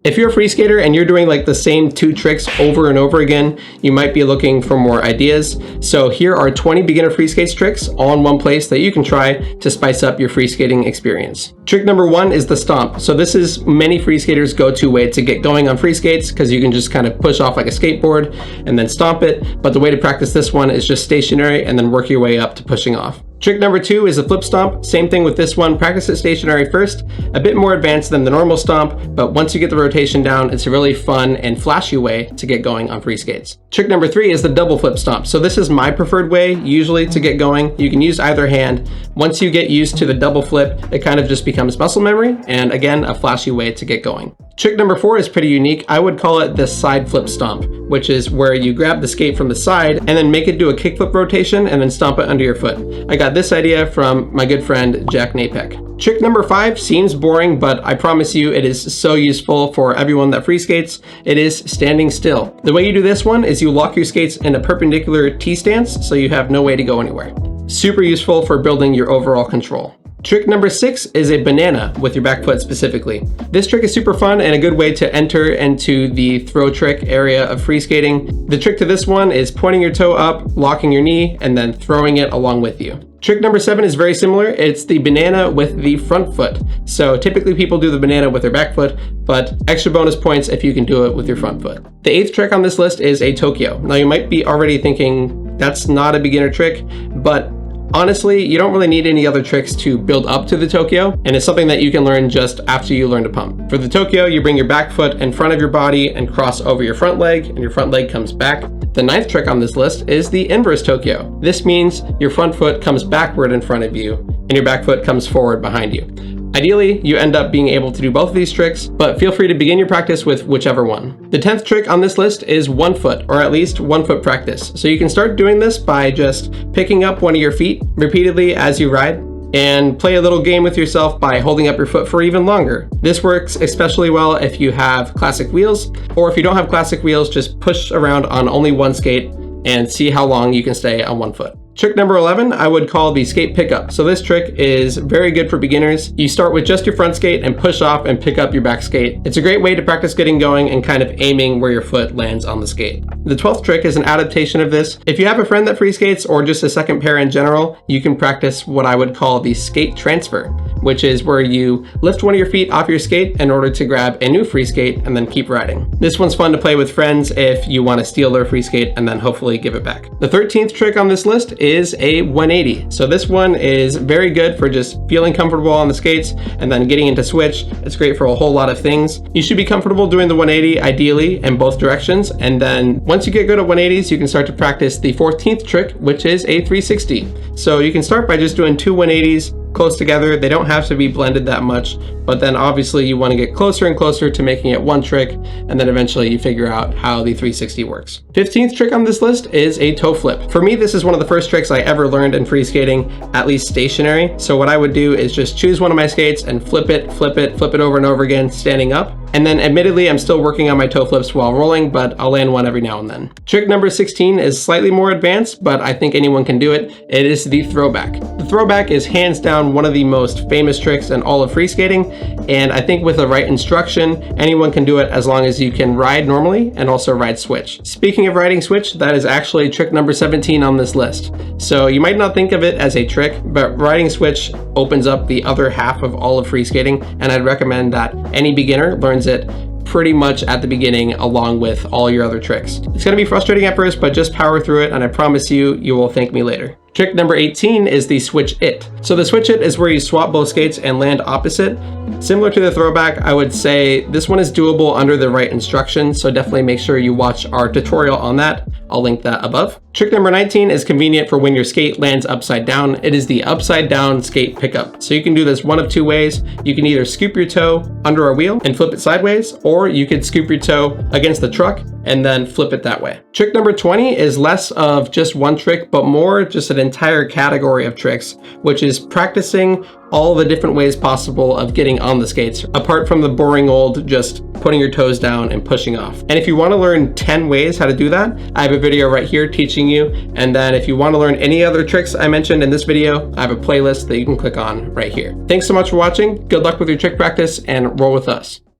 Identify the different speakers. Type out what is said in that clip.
Speaker 1: If you're a free skater and you're doing like the same 2 tricks over and over again, you might be looking for more ideas. So here are 20 beginner free skates tricks all in one place that you can try to spice up your free skating experience. Trick number 1 is the stomp. So this is many free skaters' go-to way to get going on free skates because you can just kind of push off like a skateboard and then stomp it. But the way to practice this one is just stationary and then work your way up to pushing off. Trick number 2 is a flip stomp. Same thing with this one. Practice it stationary first, a bit more advanced than the normal stomp, but once you get the rotation down, it's a really fun and flashy way to get going on free skates. Trick number 3 is the double flip stomp. So this is my preferred way usually to get going. You can use either hand. Once you get used to the double flip, it kind of just becomes muscle memory, and again, a flashy way to get going. Trick number 4 is pretty unique. I would call it the side flip stomp, which is where you grab the skate from the side and then make it do a kickflip rotation and then stomp it under your foot. I got this idea from my good friend Jack Napek. Trick number 5 seems boring, but I promise you it is so useful for everyone that free skates. It is standing still. The way you do this one is you lock your skates in a perpendicular T stance so you have no way to go anywhere. Super useful for building your overall control. Trick number 6 is a banana with your back foot specifically. This trick is super fun and a good way to enter into the throw trick area of free skating. The trick to this one is pointing your toe up, locking your knee, and then throwing it along with you. Trick number 7 is very similar. It's the banana with the front foot. So typically people do the banana with their back foot, but extra bonus points if you can do it with your front foot. The 8th trick on this list is a Tokyo. Now you might be already thinking that's not a beginner trick, but honestly, you don't really need any other tricks to build up to the Tokyo, and it's something that you can learn just after you learn to pump. For the Tokyo, you bring your back foot in front of your body and cross over your front leg, and your front leg comes back. The 9th trick on this list is the inverse Tokyo. This means your front foot comes backward in front of you, and your back foot comes forward behind you. Ideally, you end up being able to do both of these tricks, but feel free to begin your practice with whichever one. The 10th trick on this list is 1 foot, or at least 1 foot practice. So you can start doing this by just picking up one of your feet repeatedly as you ride, and play a little game with yourself by holding up your foot for even longer. This works especially well if you have classic wheels, or if you don't have classic wheels, just push around on only one skate and see how long you can stay on 1 foot. Trick number 11, I would call the skate pickup. So this trick is very good for beginners. You start with just your front skate and push off and pick up your back skate. It's a great way to practice getting going and kind of aiming where your foot lands on the skate. The 12th trick is an adaptation of this. If you have a friend that free skates or just a second pair in general, you can practice what I would call the skate transfer, which is where you lift one of your feet off your skate in order to grab a new free skate and then keep riding. This one's fun to play with friends if you want to steal their free skate and then hopefully give it back. The 13th trick on this list is a 180. So this one is very good for just feeling comfortable on the skates and then getting into switch. It's great for a whole lot of things. You should be comfortable doing the 180 ideally in both directions, and then once you get good at 180s, you can start to practice the 14th trick, which is a 360. So you can start by just doing 2 180s close together. They don't have to be blended that much, but then obviously you want to get closer and closer to making it one trick, and then eventually you figure out how the 360 works. 15th trick on this list is a toe flip. For me, this is one of the first tricks I ever learned in free skating, at least stationary. So what I would do is just choose one of my skates and flip it over and over again, standing up. And then admittedly, I'm still working on my toe flips while rolling, but I'll land one every now and then. Trick number 16 is slightly more advanced, but I think anyone can do it. It is the throwback. The throwback is hands down one of the most famous tricks in all of free skating, and I think with the right instruction, anyone can do it as long as you can ride normally and also ride switch. Speaking of riding switch, that is actually trick number 17 on this list. So you might not think of it as a trick, but riding switch opens up the other half of all of free skating, and I'd recommend that any beginner learns it pretty much at the beginning along with all your other tricks. It's going to be frustrating at first, but just power through it, and I promise you, you will thank me later. Trick number 18 is the switch it. So the switch it is where you swap both skates and land opposite. Similar to the throwback, I would say this one is doable under the right instructions, so definitely make sure you watch our tutorial on that. I'll link that above. Trick number 19 is convenient for when your skate lands upside down. It is the upside down skate pickup. So you can do this one of 2 ways. You can either scoop your toe under a wheel and flip it sideways, or you could scoop your toe against the truck and then flip it that way. Trick number 20 is less of just one trick, but more just an entire category of tricks, which is practicing all the different ways possible of getting on the skates, apart from the boring old just putting your toes down and pushing off. And if you want to learn 10 ways how to do that, I have a video right here teaching you. And then if you want to learn any other tricks I mentioned in this video, I have a playlist that you can click on right here. Thanks so much for watching. Good luck with your trick practice and roll with us.